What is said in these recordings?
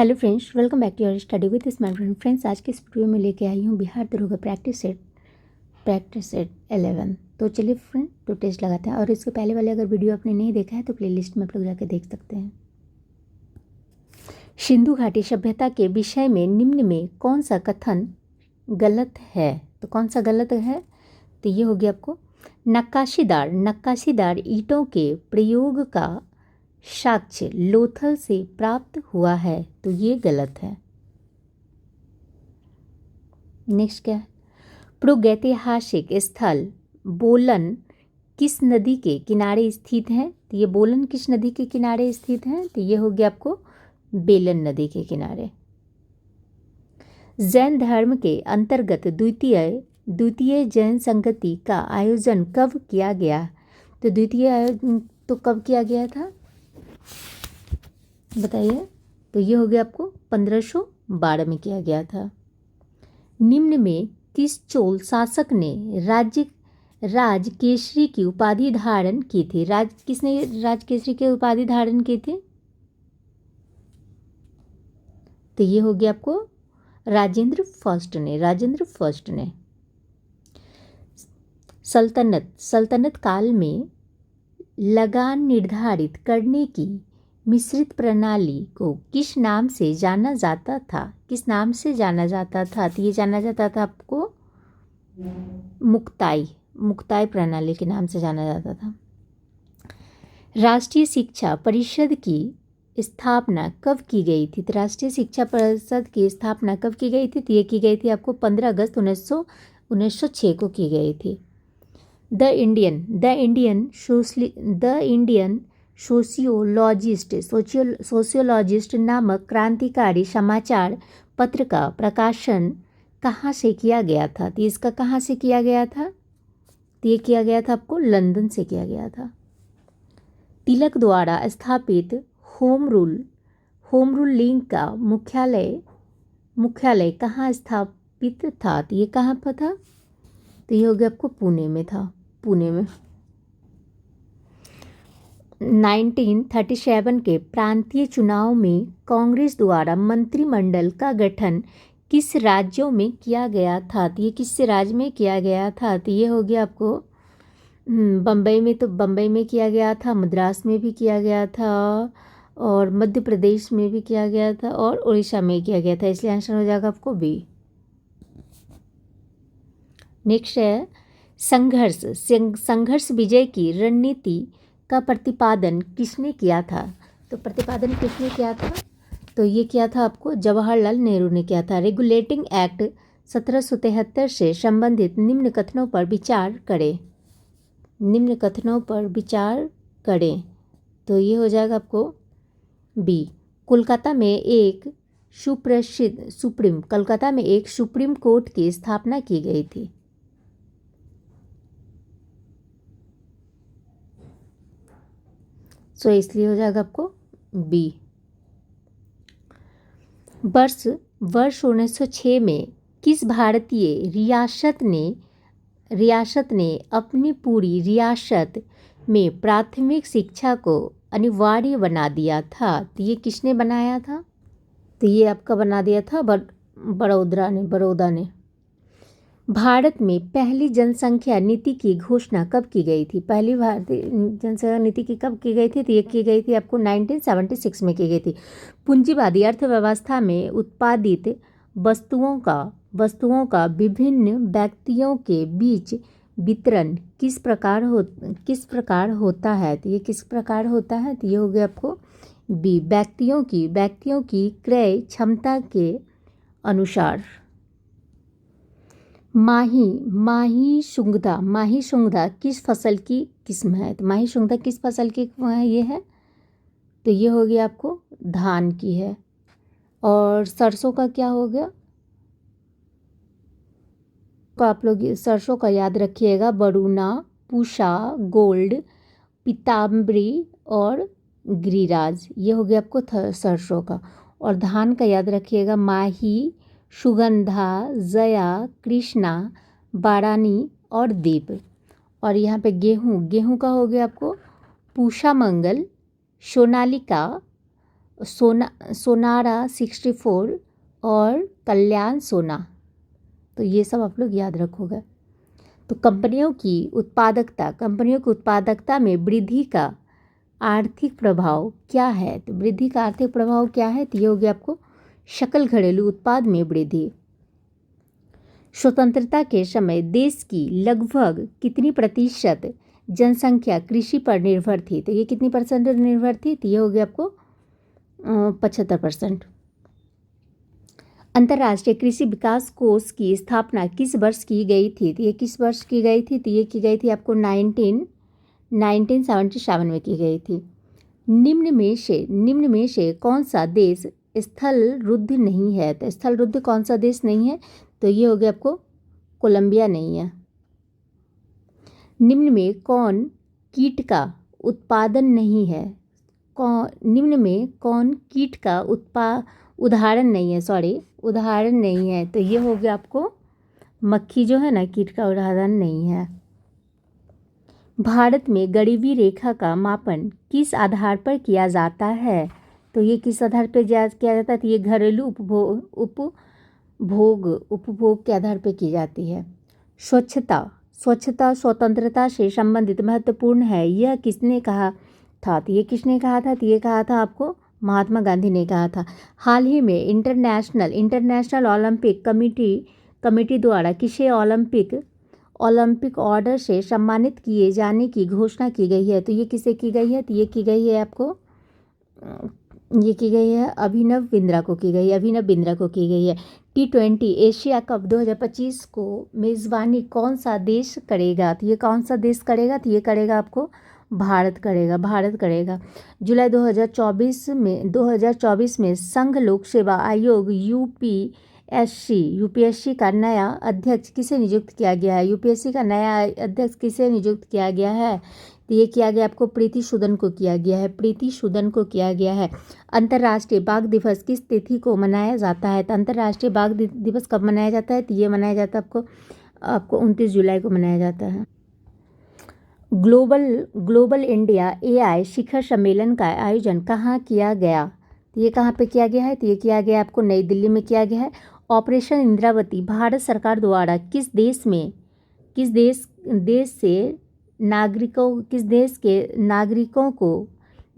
Hello friends, welcome back to your study with smart friend. Friends, आज के इस video में लेके आई हूँ बिहार दरोगा प्रैक्टिस सेट 11। तो चलिए फ्रेंड, तो टेस्ट लगाते हैं। और इसके पहले वाले अगर वीडियो आपने नहीं देखा है तो प्लेलिस्ट में आप लोग जाके देख सकते हैं। सिंधु घाटी सभ्यता के विषय में निम्न में कौन सा कथन गलत है? तो कौन सा गलत है? तो ये हो गया आपको, नक्काशीदार ईंटों के प्रयोग का साक्ष्य लोथल से प्राप्त हुआ है। तो ये गलत है। नेक्स्ट क्या है? प्रागैतिहासिक स्थल बोलन किस नदी के किनारे स्थित है? तो ये बोलन किस नदी के किनारे स्थित है? तो ये हो गया आपको बेलन नदी के किनारे। जैन धर्म के अंतर्गत द्वितीय जैन संगति का आयोजन कब किया गया? तो द्वितीय आयोजन तो कब किया गया था बताइए? तो ये हो गया आपको 1512 में किया गया था। निम्न में किस चोल शासक ने राजकेसरी की उपाधि धारण की थी? किसने राजकेसरी की उपाधि धारण की थी? तो ये हो गया आपको राजेंद्र फर्स्ट ने। सल्तनत काल में लगान निर्धारित करने की मिश्रित प्रणाली को किस नाम से जाना जाता था? किस नाम से जाना जाता था? तो ये जाना जाता था आपको मुक्ताई प्रणाली के नाम से जाना जाता था। राष्ट्रीय शिक्षा परिषद की स्थापना कब की गई थी? तो राष्ट्रीय शिक्षा परिषद की स्थापना कब की गई थी? तो ये की गई थी आपको 15 अगस्त 1906 को की गई थी। द इंडियन सोशियोलॉजिस्ट नामक क्रांतिकारी समाचार पत्र का प्रकाशन कहाँ से किया गया था? तो इसका कहाँ से किया गया था? तो ये किया गया था आपको लंदन से किया गया था। तिलक द्वारा स्थापित होम रूल लीग का मुख्यालय कहाँ स्थापित था? तो ये कहाँ पर था? तो ये हो गया आपको पुणे में था। पुणे में 1937 के प्रांतीय चुनाव में कांग्रेस द्वारा मंत्रिमंडल का गठन किस राज्यों में किया गया था? तो ये किस राज्य में किया गया था? तो ये हो गया आपको बम्बई में। तो बम्बई में किया गया था, मद्रास में भी किया गया था, और मध्य प्रदेश में भी किया गया था, और उड़ीसा में किया गया था। इसलिए आंसर हो जाएगा आपको बी। नेक्स्ट है संघर्ष विजय की रणनीति का प्रतिपादन किसने किया था? तो प्रतिपादन किसने किया था? तो ये किया था आपको जवाहरलाल नेहरू ने किया था। रेगुलेटिंग एक्ट 1773 से संबंधित निम्न कथनों पर विचार करें। तो ये हो जाएगा आपको बी। कोलकाता में एक सुप्रीम कोर्ट की स्थापना की गई थी। सो इसलिए हो जाएगा आपको बी। वर्ष 1906 में किस भारतीय रियासत ने अपनी पूरी रियासत में प्राथमिक शिक्षा को अनिवार्य बना दिया था? तो ये किसने बनाया था? तो ये आपका बना दिया था बड़ौदा ने। भारत में पहली जनसंख्या नीति की घोषणा कब की गई थी? पहली भारतीय जनसंख्या नीति की कब की गई थी? तो ये की गई थी आपको 1976 में की गई थी। पूंजीवादी अर्थव्यवस्था में उत्पादित वस्तुओं का विभिन्न व्यक्तियों के बीच वितरण किस प्रकार होता है? तो ये किस प्रकार होता है? तो ये हो गया आपको बी। व्यक्तियों की क्रय क्षमता के अनुसार। माही शुंगधा किस फसल की किस्म है? तो माही शुंगधा किस फसल की ये है? तो ये हो गया आपको धान की है। और सरसों का क्या हो गया? तो आप लोग सरसों का याद रखिएगा, बरूना, पूषा, गोल्ड, पीताम्बरी और गिरिराज। ये हो गया आपको सरसों का। और धान का याद रखिएगा, माही, सुगंधा, जया, कृष्णा, बारानी और दीप। और यहाँ पे गेहूँ का हो गया आपको पूषा मंगल, सोनालिका, सोनारा 64 और कल्याण सोना। तो ये सब आप लोग याद रखोगे। तो कंपनियों की उत्पादकता में वृद्धि का आर्थिक प्रभाव क्या है? तो वृद्धि का आर्थिक प्रभाव क्या है? तो ये हो गया आपको सकल घरेलू उत्पाद में वृद्धि। स्वतंत्रता के समय देश की लगभग कितनी प्रतिशत जनसंख्या कृषि पर निर्भर थी? तो ये कितनी परसेंट निर्भर थी? तो ये हो गया आपको 75%। अंतर्राष्ट्रीय कृषि विकास कोष की स्थापना किस वर्ष की गई थी? तो ये किस वर्ष की गई थी? तो ये की गई थी आपको 1977 में की गई थी। निम्न में से कौन सा देश स्थल रुद्ध नहीं है? तो स्थल रुद्ध कौन सा देश नहीं है? तो ये हो गया आपको कोलंबिया नहीं है। निम्न में कौन कीट का उत्पादन नहीं है? निम्न में कौन कीट का उदाहरण नहीं है? तो ये हो गया आपको मक्खी जो है ना, कीट का उदाहरण नहीं है। भारत में गरीबी रेखा का मापन किस आधार पर किया जाता है? तो ये किस आधार पर किया जाता है? तो ये घरेलू उपभोग के आधार पर की जाती है। स्वच्छता स्वतंत्रता से संबंधित महत्वपूर्ण है, यह किसने कहा था? तो ये किसने कहा था? तो ये कहा था आपको महात्मा गांधी ने कहा था। हाल ही में इंटरनेशनल ओलंपिक कमेटी द्वारा किसे ओलंपिक ऑर्डर से सम्मानित किए जाने की घोषणा की गई है? तो ये किसे की गई है? तो ये की गई है आपको अभिनव बिंद्रा को की गई है। T20 एशिया कप 2025 को मेज़बानी कौन सा देश करेगा? तो ये कौन सा देश करेगा? तो ये करेगा आपको भारत करेगा। जुलाई 2024 में संघ लोक सेवा आयोग यूपीएससी का नया अध्यक्ष किसे नियुक्त किया गया है? यूपीएससी का नया अध्यक्ष किसे नियुक्त किया गया है? तो ये किया गया आपको प्रीति सूदन को किया गया है। अंतर्राष्ट्रीय बाघ दिवस किस तिथि को मनाया जाता है? तो अंतर्राष्ट्रीय बाघ दिवस कब मनाया जाता है? तो ये मनाया जाता है आपको 29 जुलाई को मनाया जाता है। ग्लोबल इंडिया AI शिखर सम्मेलन का आयोजन कहाँ किया गया? तो ये कहाँ पे किया गया है? तो ये किया गया आपको नई दिल्ली में किया गया है। ऑपरेशन इंद्रावती भारत सरकार द्वारा किस देश के नागरिकों को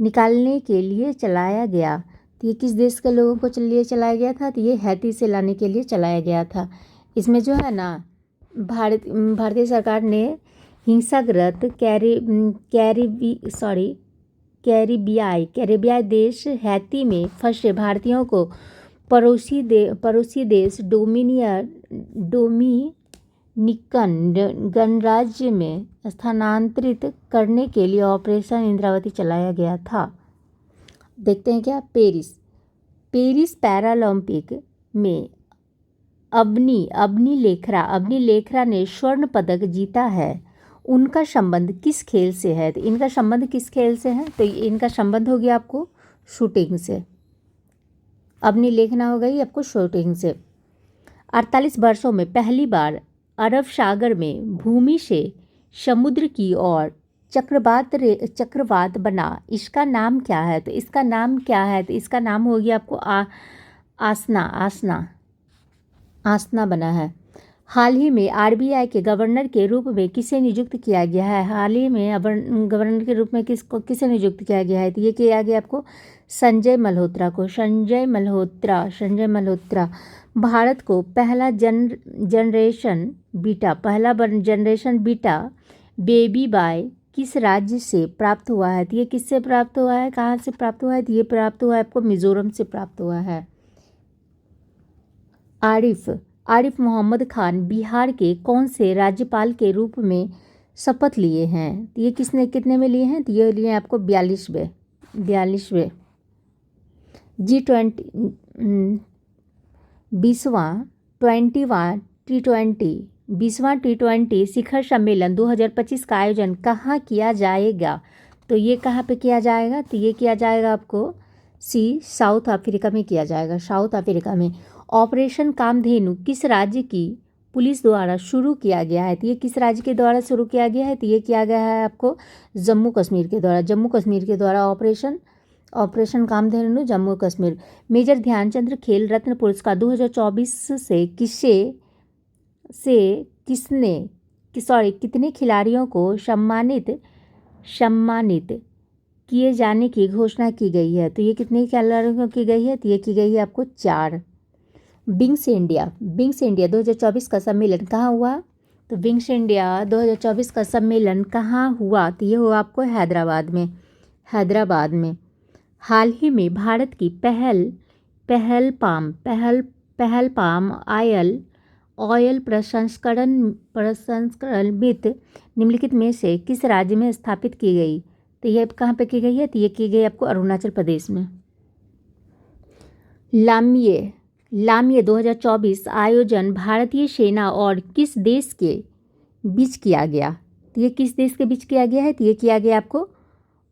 निकालने के लिए चलाया गया? तो ये किस देश के लोगों को लिए चलाया गया था? तो ये हैती से लाने के लिए चलाया गया था। इसमें जो है ना, भारतीय सरकार ने हिंसाग्रस्त कैरिबियाई देश हैती में फंसे भारतीयों को पड़ोसी देश डोमिनिकन गणराज्य में स्थानांतरित करने के लिए ऑपरेशन इंद्रावती चलाया गया था। देखते हैं क्या। पेरिस पैरालंपिक में अबनी लेखरा ने स्वर्ण पदक जीता है। उनका संबंध किस खेल से है? तो इनका संबंध किस खेल से है? तो इनका संबंध हो गया आपको शूटिंग से। अबनी लेखना हो गई आपको शूटिंग से। 48 वर्षों में पहली बार अरब सागर में भूमि से समुद्र की ओर चक्रवात बना, इसका नाम क्या है? तो इसका नाम हो गया आपको आसना बना है। हाल ही में RBI के गवर्नर के रूप में किसे नियुक्त किया गया है? गवर्नर के रूप में किसे नियुक्त किया गया है? तो ये किया गया आपको संजय मल्होत्रा को। संजय मल्होत्रा भारत को पहला जनरेशन बीटा बेबी बॉय किस राज्य से प्राप्त हुआ है? तो ये किससे प्राप्त हुआ है? कहाँ से प्राप्त हुआ है? तो ये प्राप्त हुआ है आपको मिजोरम से प्राप्त हुआ है। आरिफ मोहम्मद खान बिहार के कौन से राज्यपाल के रूप में शपथ लिए हैं? तो ये कितने में लिए हैं? तो ये लिए आपको 42वें। बीसवां T20 शिखर सम्मेलन 2025 का आयोजन कहाँ किया जाएगा? तो ये कहाँ पे किया जाएगा? तो ये किया जाएगा आपको साउथ अफ्रीका में किया जाएगा। ऑपरेशन कामधेनु किस राज्य की पुलिस द्वारा शुरू किया गया है? तो ये किस राज्य के द्वारा शुरू किया गया है? तो ये किया गया है आपको जम्मू कश्मीर के द्वारा operation operation Kamdhenu Jammu Kashmir. Major Dhyan Chand Khel Ratna पुरस्कार 2024 से कितने खिलाड़ियों को सम्मानित किए जाने की घोषणा की गई है? तो ये कितने खिलाड़ियों को की गई है? तो ये की गई है आपको 4। विंग्स इंडिया 2024 का सम्मेलन कहाँ हुआ? तो विंग्स इंडिया 2024 का सम्मेलन कहाँ हुआ? तो ये हुआ आपको हैदराबाद में। हाल ही में भारत की पहल पाम ऑयल प्रसंस्करण निम्नलिखित में से किस राज्य में स्थापित की गई? तो ये कहाँ पे की गई है? तो ये की गई आपको अरुणाचल प्रदेश में। लामिये 2024 आयोजन भारतीय सेना और किस देश के बीच किया गया? तो ये किस देश के बीच किया गया है? तो ये किया गया आपको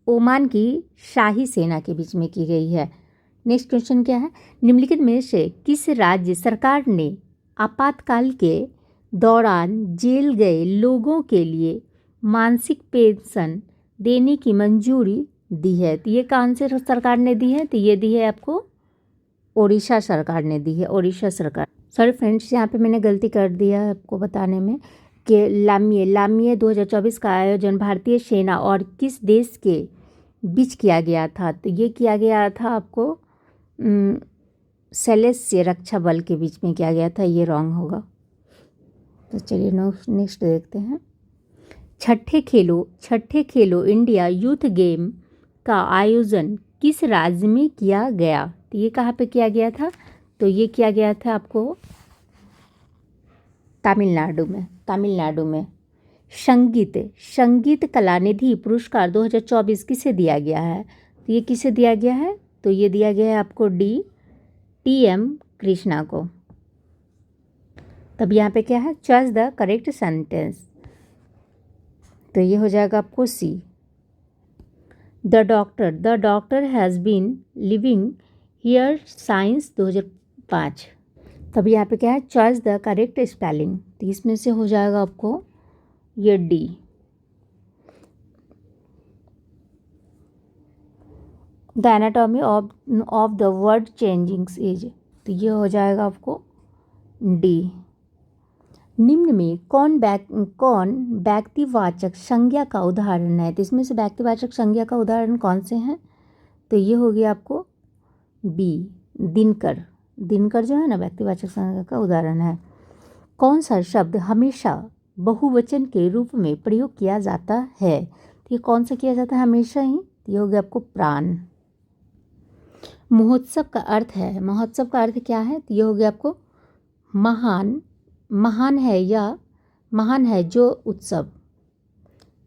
ओमान की शाही सेना के बीच में की गई है। नेक्स्ट क्वेश्चन क्या है? निम्नलिखित में से किस राज्य सरकार ने आपातकाल के दौरान जेल गए लोगों के लिए मासिक पेंशन देने की मंजूरी दी है? तो ये कौन से सरकार ने दी है? तो ये दी है आपको ओडिशा सरकार ने दी है, ओडिशा सरकार। सॉरी फ्रेंड्स, यहाँ पे मैंने गलती कर दिया आपको बताने में कि लामिये 2024 का आयोजन भारतीय सेना और किस देश के बीच किया गया था? तो ये किया गया था आपको सैलस्य रक्षा बल के बीच में किया गया था। ये रॉन्ग होगा। तो चलिए नेक्स्ट देखते हैं। छठे खेलो इंडिया यूथ गेम का आयोजन किस राज्य में किया गया? तो ये कहाँ पे किया गया था? तो ये किया गया था आपको तमिलनाडु में। संगीत कलानिधि पुरस्कार 2024 किसे दिया गया है? तो ये किसे दिया गया है? तो ये दिया गया है आपको TM कृष्णा को। तब यहाँ पे क्या है? Choice the correct sentence. तो ये हो जाएगा आपको C। The doctor has been living here since 2005। तब यहाँ पे क्या है? Choice the correct spelling. तो इसमें से हो जाएगा आपको ये D। The anatomy of the word changing age. तो ये हो जाएगा आपको D। निम्न में कौन व्यक्तिवाचक संज्ञा का उदाहरण है? तो इसमें से व्यक्तिवाचक संज्ञा का उदाहरण कौन से हैं? तो ये हो गया आपको B, दिनकर जो है ना व्यक्तिवाचक संज्ञा का उदाहरण है। कौन सा शब्द हमेशा बहुवचन के रूप में प्रयोग किया जाता है? तो ये कौन सा किया जाता है हमेशा ही? ये हो गया आपको प्राण। महोत्सव का अर्थ क्या है? तो ये हो गया आपको महान है जो उत्सव।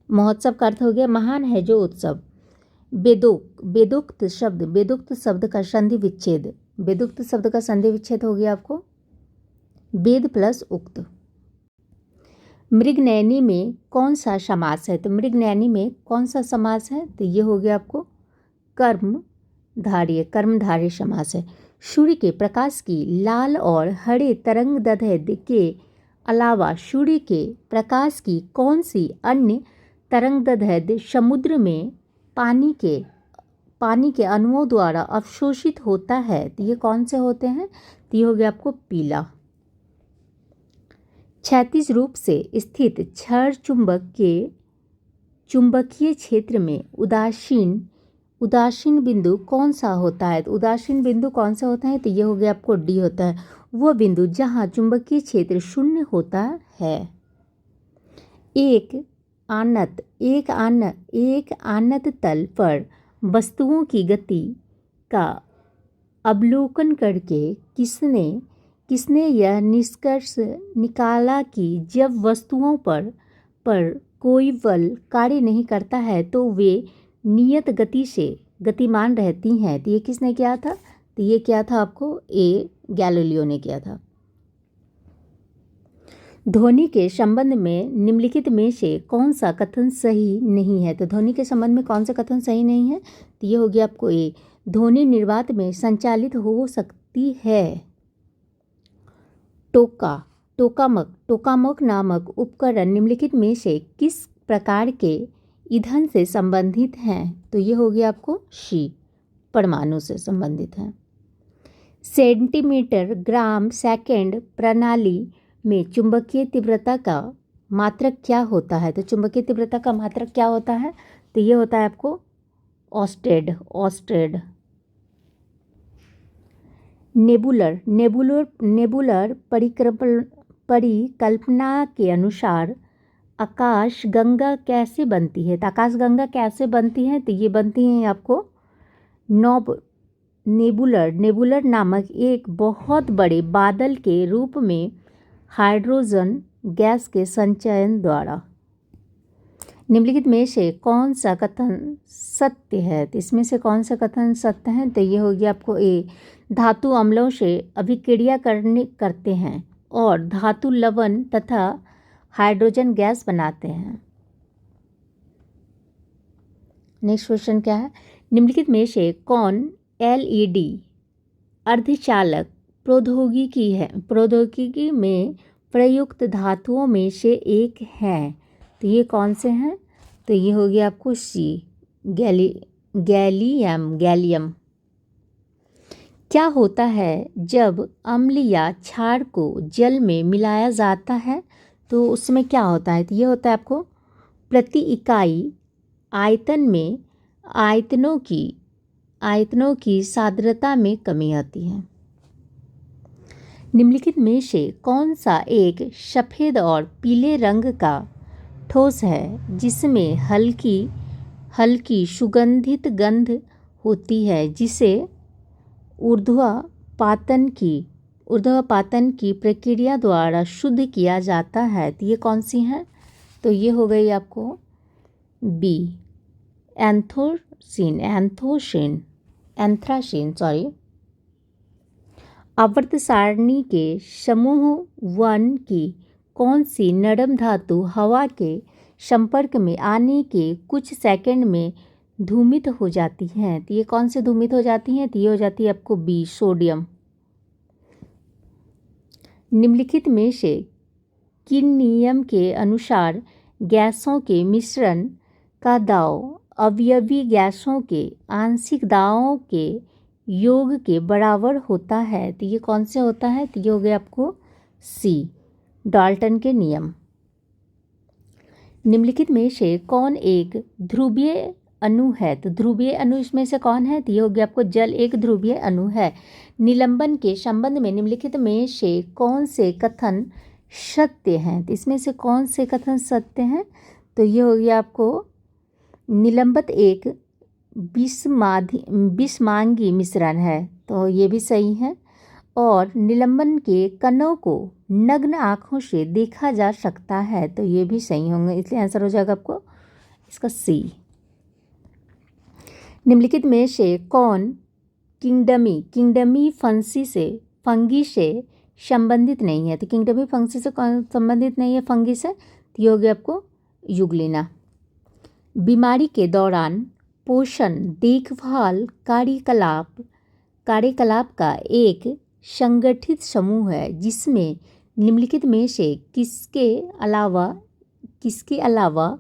महोत्सव का अर्थ हो गया महान है जो उत्सव। वेदोक्त शब्द का संधि विच्छेद हो गया आपको वेद प्लस उक्त। मृगनयनी में कौन सा समास है? तो मृगनयनी में कौन सा समास है? तो ये हो गया आपको कर्मधारय समास है। सूर्य के प्रकाश की लाल और हरे तरंगदैर्ध्य के अलावा सूर्य के प्रकाश की कौन सी अन्य तरंगदैर्ध्य समुद्र में पानी के अणुओं द्वारा अवशोषित होता है? तो ये कौन से होते हैं? तो ये हो गया आपको पीला। क्षैतिज रूप से स्थित क्षार चुंबक के चुंबकीय क्षेत्र में उदासीन बिंदु कौन सा होता है? तो उदासीन बिंदु कौन सा होता है? तो ये हो गया आपको D होता है। वो बिंदु जहाँ चुंबकीय क्षेत्र शून्य होता है। एक आनत तल पर वस्तुओं की गति का अवलोकन करके किसने यह निष्कर्ष निकाला कि जब वस्तुओं पर कोई बल कार्य नहीं करता है तो वे नियत गति से गतिमान रहती हैं? तो ये किसने किया था? तो ये किया था आपको गैलीलियो ने किया था। ध्वनि के संबंध में निम्नलिखित में से कौन सा कथन सही नहीं है? तो ध्वनि के संबंध में कौन सा कथन सही नहीं है? तो ये हो गया आपको ध्वनि निर्वात में संचालित हो सकती है। टोकामक नामक उपकरण निम्नलिखित में से किस प्रकार के ईंधन से संबंधित हैं? तो ये हो गया आपको C, परमाणु से संबंधित है। सेंटीमीटर ग्राम सेकंड प्रणाली में चुंबकीय तीव्रता का मात्रक क्या होता है? तो चुंबकीय तीव्रता का मात्रक क्या होता है? तो ये होता है आपको ऑस्टेड। नेबुलर परिकल्पना के अनुसार आकाशगंगा कैसे बनती है? तो आकाशगंगा कैसे बनती है? तो ये बनती है आपको नेबुलर नामक एक बहुत बड़े बादल के रूप में हाइड्रोजन गैस के संचयन द्वारा। निम्नलिखित में से कौन सा कथन सत्य है? तो इसमें से कौन सा कथन सत्य है? तो ये होगी आपको ए, धातु अम्लों से अभिक्रिया करते हैं और धातु लवण तथा हाइड्रोजन गैस बनाते हैं। नेक्स्ट क्वेश्चन क्या है? निम्नलिखित में से कौन एलईडी अर्धचालक प्रौद्योगिकी में प्रयुक्त धातुओं में से एक है? तो ये कौन से हैं? तो ये हो गया आपको सी, गैलियम। क्या होता है जब अम्ल या क्षार को जल में मिलाया जाता है? तो उसमें क्या होता है? तो ये होता है आपको प्रति इकाई आयतन में आयतनों की सांद्रता में कमी आती है। निम्नलिखित में से कौन सा एक सफ़ेद और पीले रंग का ठोस है जिसमें हल्की सुगंधित गंध होती है, जिसे ऊर्ध्वपातन की प्रक्रिया द्वारा शुद्ध किया जाता है? तो ये कौन सी है? तो ये हो गई आपको बी, एंथ्रासीन। आवर्त सारणी के समूह 1 की कौन सी नरम धातु हवा के संपर्क में आने के कुछ सेकंड में धूमित हो जाती हैं? तो ये कौन से धूमित हो जाती हैं? तो ये हो जाती है आपको बी, सोडियम। निम्नलिखित में से किन नियम के अनुसार गैसों के मिश्रण का दाव अवयवी गैसों के आंशिक दावों के योग के बराबर होता है? तो ये कौन से होता है? तो ये हो गया आपको सी, डाल्टन के नियम। निम्नलिखित में से कौन एक ध्रुवीय अणु है? तो ध्रुवीय अणु इसमें से कौन है? तो ये हो गया आपको जल एक ध्रुवीय अणु है। निलंबन के संबंध में निम्नलिखित में से कौन से कथन सत्य हैं? तो इसमें से कौन से कथन सत्य हैं? तो ये हो गया आपको निलंबन एक विषमांगी मिश्रण है, तो ये भी सही है। और निलंबन के कणों को नग्न आँखों से देखा जा सकता है, तो ये भी सही होंगे, इसलिए आंसर हो जाएगा आपको इसका सी। निम्नलिखित में से कौन किंगडमी फंगी से संबंधित नहीं है? तो किंगडमी फंगी से कौन संबंधित नहीं है? फंगी से। तो ये हो गया आपको युगलिना। बीमारी के दौरान पोषण देखभाल कार्यकलाप का एक संगठित समूह है जिसमें निम्नलिखित में से किसके अलावा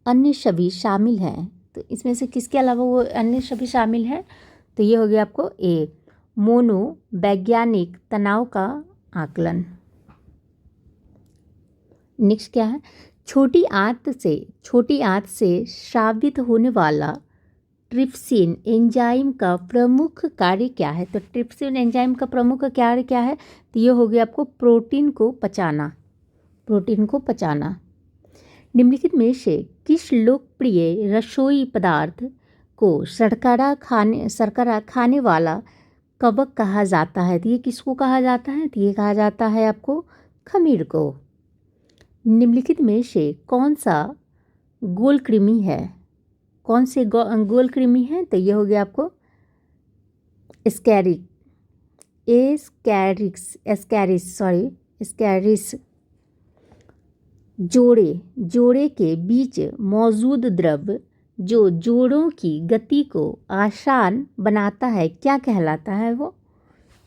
अन्य सभी शामिल हैं? तो इसमें से किसके अलावा वो अन्य सभी शामिल हैं? तो ये हो गया आपको ए, मनोवैज्ञानिक तनाव का आकलन। नेक्स्ट क्या है? छोटी आंत से स्रावित होने वाला ट्रिप्सिन एंजाइम का प्रमुख कार्य क्या है? तो ट्रिप्सिन एंजाइम का प्रमुख कार्य क्या है? तो ये हो गया आपको प्रोटीन को पचाना। निम्नलिखित में से किस लोकप्रिय रसोई पदार्थ को शर्करा खाने वाला कवक कहा जाता है? तो ये किसको कहा जाता है? तो ये कहा जाता है आपको खमीर को। निम्नलिखित में से कौन सा गोल कृमि है? गोल कृमि है? तो ये हो गया आपको एस्कैरिस। जोड़े के बीच मौजूद द्रव जो जोड़ों की गति को आसान बनाता है, क्या कहलाता है वो?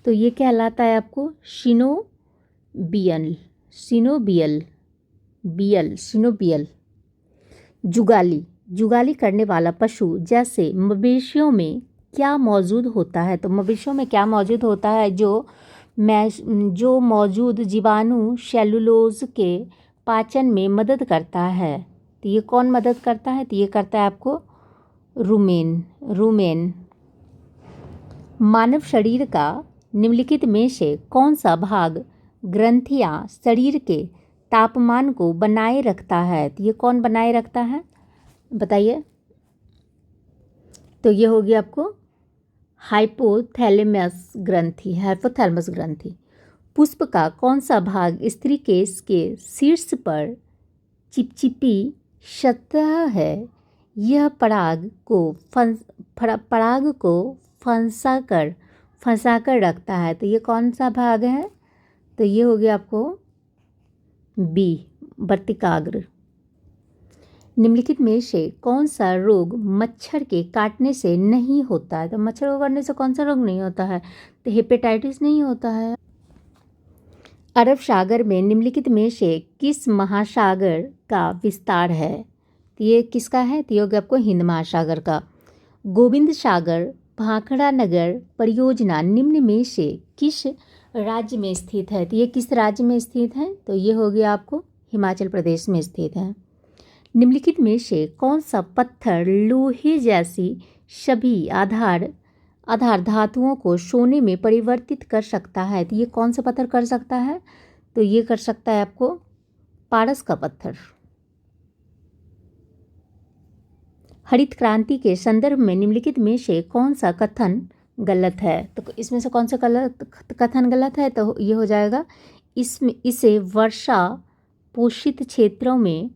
तो ये कहलाता है आपको सिनोबियल। जुगाली करने वाला पशु जैसे मवेशियों में क्या मौजूद होता है? तो मवेशियों में क्या मौजूद होता है? जो मौजूद जीवाणु सेलुलोज के पाचन में मदद करता है। तो ये कौन मदद करता है? तो ये करता है आपको रूमेन। मानव शरीर का निम्नलिखित में से कौन सा भाग ग्रंथियां शरीर के तापमान को बनाए रखता है? तो ये कौन बनाए रखता है, बताइए? तो ये होगी आपको हाइपोथैलेमस ग्रंथि। पुष्प का कौन सा भाग स्त्री केश के शीर्ष पर चिपचिपी सतह है? यह पराग को फंसाकर रखता है। तो ये कौन सा भाग है? तो ये हो गया आपको बी, वर्तिकाग्र। निम्नलिखित में से कौन सा रोग मच्छर के काटने से नहीं होता है? तो मच्छर को काटने से कौन सा रोग नहीं होता है? तो हेपेटाइटिस नहीं होता है। अरब सागर में निम्नलिखित में से किस महासागर का विस्तार है? तो ये किसका है? तो ये हो गया आपको हिंद महासागर का। गोविंद सागर भाखड़ा नगर परियोजना निम्न में से किस राज्य में स्थित है? तो ये किस राज्य में स्थित है? तो ये हो गया आपको हिमाचल प्रदेश में स्थित है। निम्नलिखित में से कौन सा पत्थर लोहे जैसी सभी आधार धातुओं को सोने में परिवर्तित कर सकता है? तो ये कौन सा पत्थर कर सकता है? तो ये कर सकता है आपको पारस का पत्थर। हरित क्रांति के संदर्भ में निम्नलिखित में से कौन सा कथन गलत है? तो इसमें से कौन सा कथन गलत है? तो ये हो जाएगा इसे वर्षा पोषित क्षेत्रों में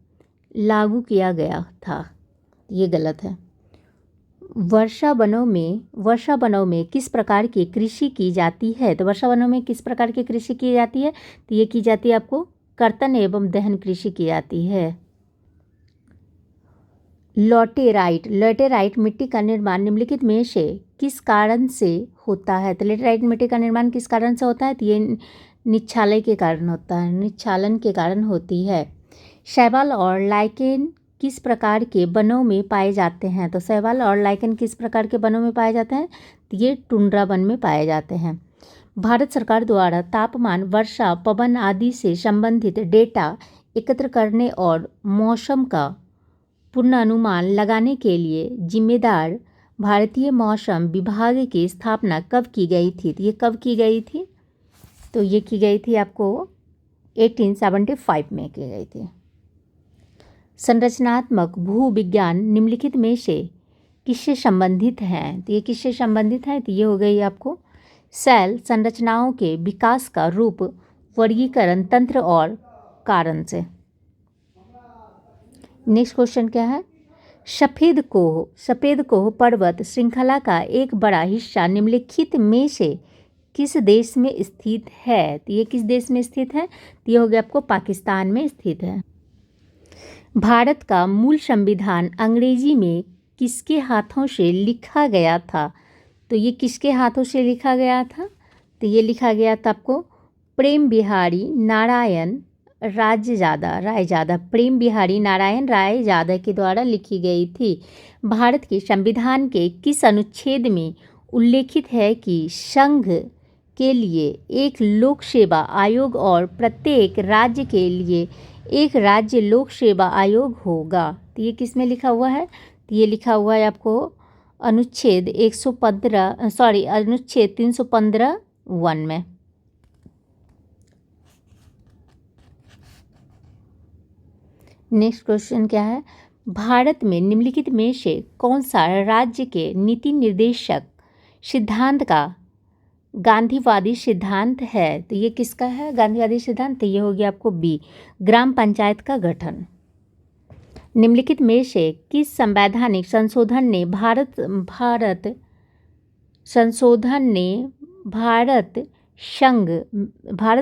लागू किया गया था। ये गलत है। वर्षा वनों में किस प्रकार की कृषि की जाती है? तो वर्षा वनों में किस प्रकार की कृषि की जाती है? तो ये की जाती है आपको कर्तन एवं दहन कृषि की जाती है। लैटेराइट मिट्टी का निर्माण निम्नलिखित में से किस कारण से होता है? तो लैटेराइट मिट्टी का निर्माण किस कारण से होता है? तो ये निच्छालन के कारण होती है। शैवाल और लाइकेन किस प्रकार के वनों में पाए जाते हैं? तो शैवाल और लाइकेन किस प्रकार के वनों में पाए जाते हैं? तो ये टुंड्रा वन में पाए जाते हैं। भारत सरकार द्वारा तापमान, वर्षा, पवन आदि से संबंधित डेटा एकत्र करने और मौसम का पूर्वानुमान लगाने के लिए जिम्मेदार भारतीय मौसम विभाग की स्थापना कब की गई थी? तो ये कब की गई थी? तो ये की गई थी आपको 1875 में की गई थी। संरचनात्मक भूविज्ञान निम्नलिखित में से किससे संबंधित हैं? तो ये किससे संबंधित है? तो ये हो गई आपको सेल संरचनाओं के विकास का रूप, वर्गीकरण, तंत्र और कारण से। नेक्स्ट क्वेश्चन क्या है? सफ़ेद कोह पर्वत श्रृंखला का एक बड़ा हिस्सा निम्नलिखित में से किस देश में स्थित है? तो ये किस देश में स्थित है? तो ये हो गया आपको पाकिस्तान में स्थित है। भारत का मूल संविधान अंग्रेजी में किसके हाथों से लिखा गया था? तो ये किसके हाथों से लिखा गया था? तो ये लिखा गया था आपको प्रेम बिहारी नारायण रायजादा के द्वारा लिखी गई थी। भारत के संविधान के किस अनुच्छेद में उल्लेखित है कि संघ के लिए एक लोक सेवा आयोग और प्रत्येक राज्य के लिए एक राज्य लोक सेवा आयोग होगा? तो ये किस में लिखा हुआ है? तो ये लिखा हुआ है आपको अनुच्छेद 315(1) में। नेक्स्ट क्वेश्चन क्या है? भारत में निम्नलिखित में से कौन सा राज्य के नीति निर्देशक सिद्धांत का गांधीवादी सिद्धांत है? तो ये किसका है गांधीवादी सिद्धांत? तो ये हो गया आपको बी, ग्राम पंचायत का गठन। निम्नलिखित में से किस संवैधानिक संशोधन ने भारत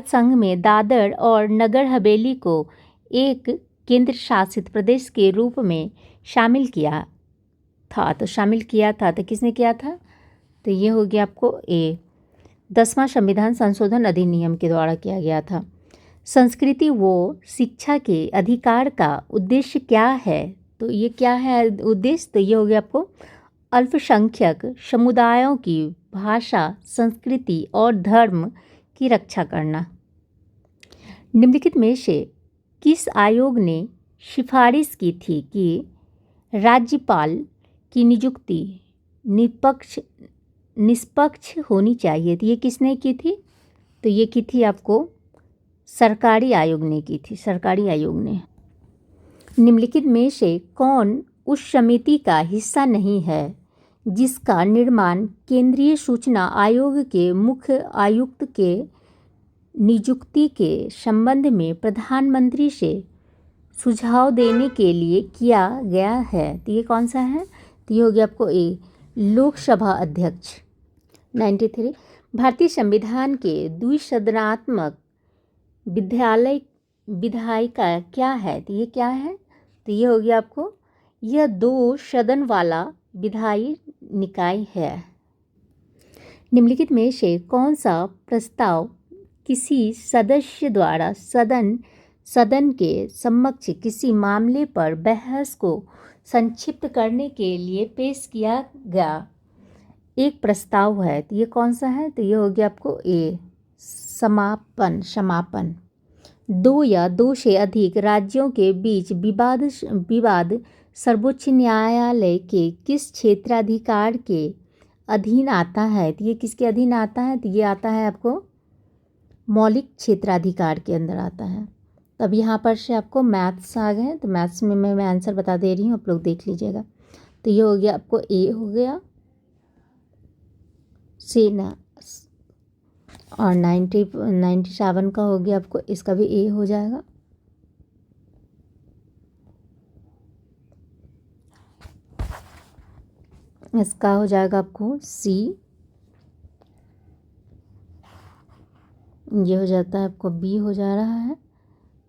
संघ में दादर और नगर हवेली को एक केंद्र शासित प्रदेश के रूप में शामिल किया था? तो किसने किया था? तो ये हो गया आपको ए, 10वां संविधान संशोधन अधिनियम के द्वारा किया गया था। संस्कृति व शिक्षा के अधिकार का उद्देश्य क्या है? तो ये क्या है उद्देश्य? तो ये हो गया आपको अल्पसंख्यक समुदायों की भाषा, संस्कृति और धर्म की रक्षा करना। निम्नलिखित में से किस आयोग ने सिफारिश की थी कि राज्यपाल की नियुक्ति निष्पक्ष होनी चाहिए? तो ये किसने की थी? तो ये की थी आपको सरकारी आयोग ने की थी, सरकारी आयोग ने। निम्नलिखित में से कौन उस समिति का हिस्सा नहीं है जिसका निर्माण केंद्रीय सूचना आयोग के मुख्य आयुक्त के नियुक्ति के संबंध में प्रधानमंत्री से सुझाव देने के लिए किया गया है? तो ये कौन सा है? तो ये हो गया आपको ए, लोकसभा अध्यक्ष। 93 भारतीय संविधान के द्विसदनात्मक विधायिका क्या है? तो ये क्या है? तो ये हो गया आपको, यह 2 सदन वाला विधायी निकाय है। निम्नलिखित में से कौन सा प्रस्ताव किसी सदस्य द्वारा सदन के समक्ष किसी मामले पर बहस को संक्षिप्त करने के लिए पेश किया गया एक प्रस्ताव है? तो ये कौन सा है? तो ये हो गया आपको ए, समापन। 2 या 2 से अधिक राज्यों के बीच विवाद सर्वोच्च न्यायालय के किस क्षेत्राधिकार के अधीन आता है? तो ये किसके अधीन आता है? तो ये आता है आपको मौलिक क्षेत्राधिकार के अंदर आता है। तब यहाँ पर से आपको मैथ्स आ गए, तो मैथ्स में मैं आंसर बता दे रही हूँ, आप लोग देख लीजिएगा। तो ये हो गया आपको ए हो गया सेना, और 97 का हो गया आपको, इसका भी ए हो जाएगा। इसका हो जाएगा आपको सी, ये हो जाता है आपको बी हो जा रहा है,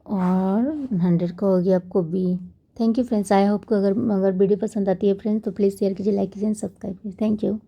और 100 का हो गया आपको B. Thank you friends, I hope को अगर वीडियो पसंद आती है फ्रेंड्स तो प्लीज़ शेयर कीजिए, लाइक कीजिए, सब्सक्राइब कीजिए। Thank you.